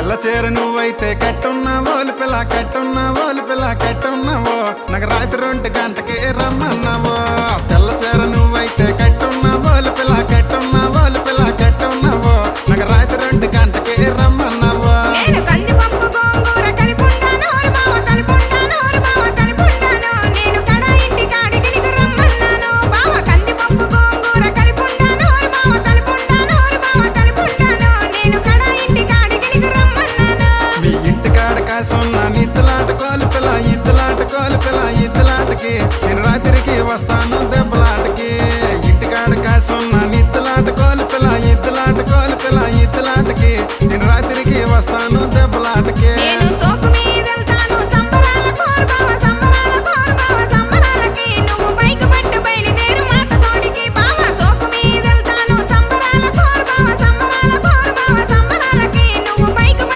తెల్ల చీర నువ్వైతే కట్టున్నావో పిల్ల కట్టున్నావో పిల్ల కట్టున్నావో నాకు రాత్రి 2 గంటకి రమ్మన్నావో తెల్ల చీర నువ్వైతే కట్టున్నావో పిల్ల కట్టున్నావో పిల్ల కట్టున్నావో నాకు రాత్రి 2 గంటకి రమ్మన్నావో ఇద్దలాటకి నేను రాత్రికి వస్తాను దెబ్బలాటకి ఇంటికాడ కాసున్న ఇద్దలాటకి నేను రాత్రికి వస్తాను దెబ్బలాటకి